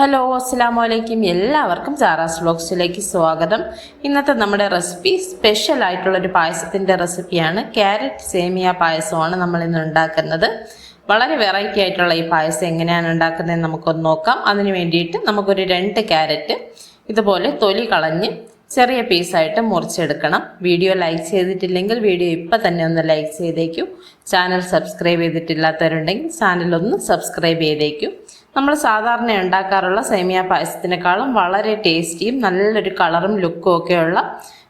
Hello അസ്സലാമലൈക്കും. എല്ലാവർക്കും Sara's വ്ലോഗ്സിലേക്ക് സ്വാഗതം. ഇന്നത്തെ നമ്മുടെ റെസിപ്പി സ്പെഷ്യൽ ആയിട്ടുള്ളൊരു പായസത്തിൻ്റെ റെസിപ്പിയാണ്. ക്യാരറ്റ് സേമിയ പായസമാണ് നമ്മൾ ഇന്ന് ഉണ്ടാക്കുന്നത്. വളരെ വെറൈറ്റി ആയിട്ടുള്ള ഈ പായസം എങ്ങനെയാണ് ഉണ്ടാക്കുന്നതെന്ന് നമുക്കൊന്ന് നോക്കാം. അതിന് വേണ്ടിയിട്ട് നമുക്കൊരു 2 ക്യാരറ്റ് ഇതുപോലെ തൊലി കളഞ്ഞ് ചെറിയ പീസായിട്ട് മുറിച്ചെടുക്കണം. വീഡിയോ ലൈക്ക് ചെയ്തിട്ടില്ലെങ്കിൽ വീഡിയോ ഇപ്പം തന്നെ ഒന്ന് ലൈക്ക് ചെയ്തേക്കൂ. ചാനൽ സബ്സ്ക്രൈബ് ചെയ്തിട്ടില്ലാത്തവരുണ്ടെങ്കിൽ ചാനലൊന്ന് സബ്സ്ക്രൈബ് ചെയ്തേക്കൂ. നമ്മൾ സാധാരണ ഉണ്ടാക്കാറുള്ള സേമിയ പായസത്തിനേക്കാളും വളരെ ടേസ്റ്റിയും നല്ലൊരു കളറും ലുക്കും ഒക്കെയുള്ള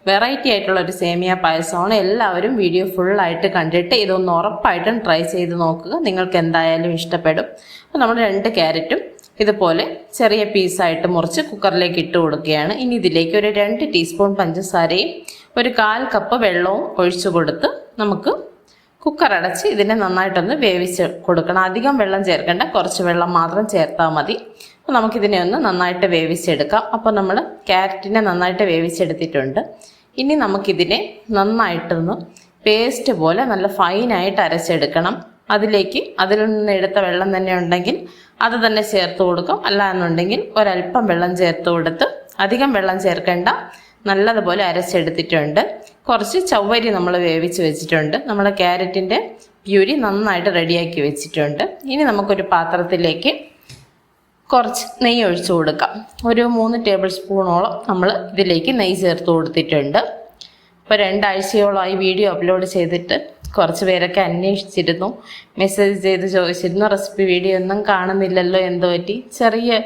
വെറൈറ്റി ആയിട്ടുള്ള ഒരു സേമിയ പായസമാണ്. എല്ലാവരും വീഡിയോ ഫുള്ളായിട്ട് കണ്ടിട്ട് ഇതൊന്ന് ഉറപ്പായിട്ടും ട്രൈ ചെയ്ത് നോക്കുക. നിങ്ങൾക്ക് എന്തായാലും ഇഷ്ടപ്പെടും. അപ്പോൾ നമ്മൾ 2 ക്യാരറ്റും ഇതുപോലെ ചെറിയ പീസായിട്ട് മുറിച്ച് കുക്കറിലേക്ക് ഇട്ട് കൊടുക്കുകയാണ്. ഇനി ഇതിലേക്ക് ഒരു 2 ടീസ്പൂൺ പഞ്ചസാരയും ഒരു 1/4 കപ്പ് വെള്ളവും ഒഴിച്ചു കൊടുത്ത് നമുക്ക് കുക്കർ അടച്ച് ഇതിനെ നന്നായിട്ടൊന്ന് വേവിച്ച് കൊടുക്കണം. അധികം വെള്ളം ചേർക്കേണ്ട, കുറച്ച് വെള്ളം മാത്രം ചേർത്താൽ മതി. അപ്പോൾ നമുക്കിതിനെ ഒന്ന് നന്നായിട്ട് വേവിച്ചെടുക്കാം. അപ്പോൾ നമ്മൾ ക്യാരറ്റിനെ നന്നായിട്ട് വേവിച്ചെടുത്തിട്ടുണ്ട്. ഇനി നമുക്കിതിനെ നന്നായിട്ടൊന്ന് പേസ്റ്റ് പോലെ നല്ല ഫൈനായിട്ട് അരച്ചെടുക്കണം. അതിൽ നിന്ന് എടുത്ത വെള്ളം തന്നെ ഉണ്ടെങ്കിൽ അത് തന്നെ ചേർത്ത് കൊടുക്കാം. അല്ല എന്നുണ്ടെങ്കിൽ ഒരല്പം വെള്ളം ചേർത്ത് കൊടുത്ത് അധികം വെള്ളം ചേർക്കേണ്ട, നല്ലതുപോലെ അരച്ചെടുത്തിട്ടുണ്ട്. കുറച്ച് ചവ്വരി നമ്മൾ വേവിച്ച് വെച്ചിട്ടുണ്ട്. നമ്മൾ ക്യാരറ്റിൻ്റെ പ്യൂരി നന്നായിട്ട് റെഡിയാക്കി വെച്ചിട്ടുണ്ട്. ഇനി നമുക്കൊരു പാത്രത്തിലേക്ക് കുറച്ച് നെയ്യ് ഒഴിച്ചു കൊടുക്കാം. ഒരു 3 ടേബിൾ സ്പൂണോളം നമ്മൾ ഇതിലേക്ക് നെയ്യ് ചേർത്ത് കൊടുത്തിട്ടുണ്ട്. ഇപ്പോൾ 2 ആഴ്ചയോളമായി വീഡിയോ അപ്ലോഡ് ചെയ്തിട്ട് കുറച്ച് പേരൊക്കെ അന്വേഷിച്ചിരുന്നു, മെസ്സേജ് ചെയ്ത് ചോദിച്ചിരുന്നു, റെസിപ്പി വീഡിയോ ഒന്നും കാണുന്നില്ലല്ലോ, എന്തോ പറ്റി. ചെറിയ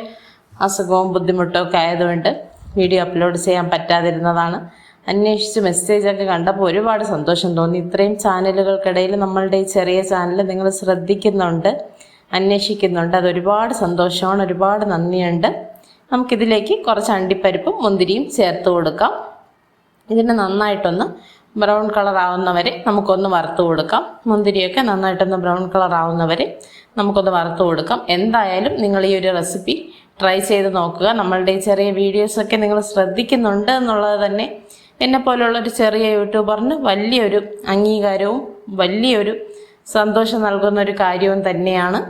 അസുഖവും ബുദ്ധിമുട്ടും ഒക്കെ ആയതുകൊണ്ട് വീഡിയോ അപ്ലോഡ് ചെയ്യാൻ പറ്റാതിരുന്നതാണ്. അന്വേഷിച്ച് മെസ്സേജൊക്കെ കണ്ടപ്പോൾ ഒരുപാട് സന്തോഷം തോന്നി. ഇത്രയും ചാനലുകൾക്കിടയിൽ നമ്മളുടെ ഈ ചെറിയ ചാനൽ നിങ്ങൾ ശ്രദ്ധിക്കുന്നുണ്ട്, അന്വേഷിക്കുന്നുണ്ട്. അതൊരുപാട് സന്തോഷമാണ്, ഒരുപാട് നന്ദിയുണ്ട്. നമുക്കിതിലേക്ക് കുറച്ച് അണ്ടിപ്പരിപ്പും മുന്തിരിയും ചേർത്ത് കൊടുക്കാം. ഇതിനെ നന്നായിട്ടൊന്ന് ബ്രൗൺ കളർ ആവുന്നവരെ നമുക്കൊന്ന് വറുത്ത് കൊടുക്കാം. മുന്തിരിയൊക്കെ നന്നായിട്ടൊന്ന് ബ്രൗൺ കളർ ആവുന്നവരെ നമുക്കൊന്ന് വറുത്ത് കൊടുക്കാം. എന്തായാലും നിങ്ങൾ ഈ ഒരു റെസിപ്പി ട്രൈ ചെയ്ത് നോക്കുക. നമ്മളുടെ ഈ ചെറിയ വീഡിയോസൊക്കെ നിങ്ങൾ ശ്രദ്ധിക്കുന്നുണ്ട് എന്നുള്ളത് തന്നെ എന്നെപ്പോലുള്ളൊരു ചെറിയ യൂട്യൂബറിന് വലിയൊരു അംഗീകാരവും വലിയൊരു സന്തോഷം നൽകുന്ന ഒരു കാര്യവും തന്നെയാണ്.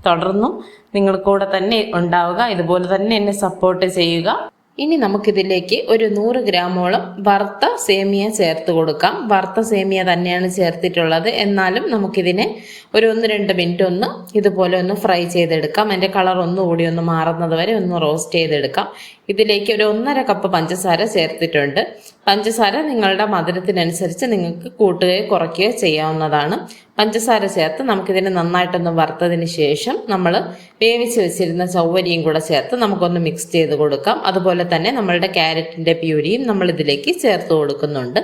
തുടർന്നും നിങ്ങൾ കൂടെ തന്നെ ഉണ്ടാവുക, ഇതുപോലെ തന്നെ എന്നെ സപ്പോർട്ട് ചെയ്യുക. ഇനി നമുക്കിതിലേക്ക് ഒരു 100 ഗ്രാമോളം വറുത്ത സേമിയ ചേർത്ത് കൊടുക്കാം. വറുത്ത സേമിയ തന്നെയാണ് ചേർത്തിട്ടുള്ളത്. എന്നാലും നമുക്കിതിനെ ഒരു 1-2 മിനിറ്റ് ഒന്ന് ഇതുപോലെ ഒന്ന് ഫ്രൈ ചെയ്തെടുക്കാം. അതിൻ്റെ കളർ ഒന്നുകൂടി ഒന്ന് മാറുന്നത് വരെ ഒന്ന് റോസ്റ്റ് ചെയ്തെടുക്കാം. ഇതിലേക്ക് ഒരു 1.5 കപ്പ് പഞ്ചസാര ചേർത്തിട്ടുണ്ട്. പഞ്ചസാര നിങ്ങളുടെ മധുരത്തിനനുസരിച്ച് നിങ്ങൾക്ക് കൂട്ടുകയോ കുറയ്ക്കുകയോ ചെയ്യാവുന്നതാണ്. പഞ്ചസാര ചേർത്ത് നമുക്കിതിനെ നന്നായിട്ടൊന്ന് വറുത്തതിന് ശേഷം നമ്മൾ വേവിച്ച് വെച്ചിരുന്ന ചവ്വരിയും കൂടെ ചേർത്ത് നമുക്കൊന്ന് മിക്സ് ചെയ്ത് കൊടുക്കാം. അതുപോലെ തന്നെ നമ്മളുടെ ക്യാരറ്റിൻ്റെ പ്യൂരിയും നമ്മൾ ഇതിലേക്ക് ചേർത്ത് കൊടുക്കുന്നുണ്ട്.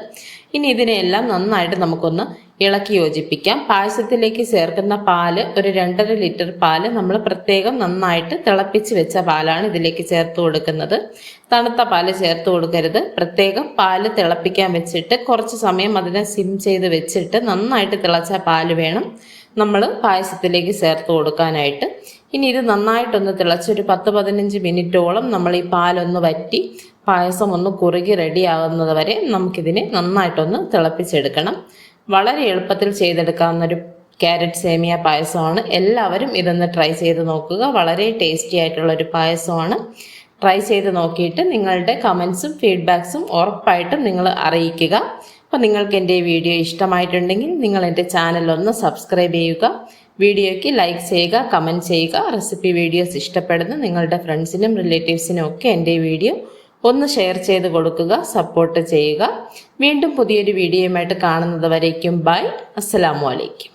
ഇനി ഇതിനെയെല്ലാം നന്നായിട്ട് നമുക്കൊന്ന് ഇളക്കി യോജിപ്പിക്കാം. പായസത്തിലേക്ക് ചേർക്കുന്ന പാല് ഒരു 2.5 ലിറ്റർ പാല് നമ്മൾ പ്രത്യേകം നന്നായിട്ട് തിളപ്പിച്ച് വെച്ച പാലാണ് ഇതിലേക്ക് ചേർത്ത് കൊടുക്കുന്നത്. തണുത്ത പാല് ചേർത്ത് കൊടുക്കരുത്. പ്രത്യേകം പാല് തിളപ്പിക്കാൻ വെച്ചിട്ട് കുറച്ച് സമയം അതിനെ സിം ചെയ്ത് വെച്ചിട്ട് നന്നായിട്ട് തിളച്ച പാല് വേണം നമ്മൾ പായസത്തിലേക്ക് ചേർത്ത് കൊടുക്കാനായിട്ട്. ഇനി ഇത് നന്നായിട്ടൊന്ന് തിളച്ചൊരു 10-15 മിനിറ്റോളം നമ്മൾ ഈ പാലൊന്ന് വറ്റി പായസം ഒന്ന് കുറുകി റെഡിയാകുന്നത് വരെ നമുക്കിതിനെ നന്നായിട്ടൊന്ന് തിളപ്പിച്ചെടുക്കണം. വളരെ എളുപ്പത്തിൽ ചെയ്തെടുക്കാവുന്നൊരു ക്യാരറ്റ് സേമിയ പായസമാണ്. എല്ലാവരും ഇതൊന്ന് ട്രൈ ചെയ്ത് നോക്കുക. വളരെ ടേസ്റ്റി ആയിട്ടുള്ളൊരു പായസമാണ്. ട്രൈ ചെയ്ത് നോക്കിയിട്ട് നിങ്ങളുടെ കമൻസും ഫീഡ്ബാക്സും ഉറപ്പായിട്ടും നിങ്ങൾ അറിയിക്കുക. അപ്പോൾ നിങ്ങൾക്ക് എൻ്റെ വീഡിയോ ഇഷ്ടമായിട്ടുണ്ടെങ്കിൽ നിങ്ങൾ എൻ്റെ ചാനലൊന്ന് സബ്സ്ക്രൈബ് ചെയ്യുക. വീഡിയോയ്ക്ക് ലൈക്ക് ചെയ്യുക, കമൻറ്റ് ചെയ്യുക. റെസിപ്പി വീഡിയോസ് ഇഷ്ടപ്പെടുന്ന നിങ്ങളുടെ ഫ്രണ്ട്സിനും റിലേറ്റീവ്സിനും ഒക്കെ എൻ്റെ വീഡിയോ ഒന്ന് ഷെയർ ചെയ്ത് കൊടുക്കുക, സപ്പോർട്ട് ചെയ്യുക. വീണ്ടും പുതിയൊരു വീഡിയോയുമായിട്ട് കാണുന്നത് വരേക്കും ബൈ. അസ്സലാമു അലൈക്കും.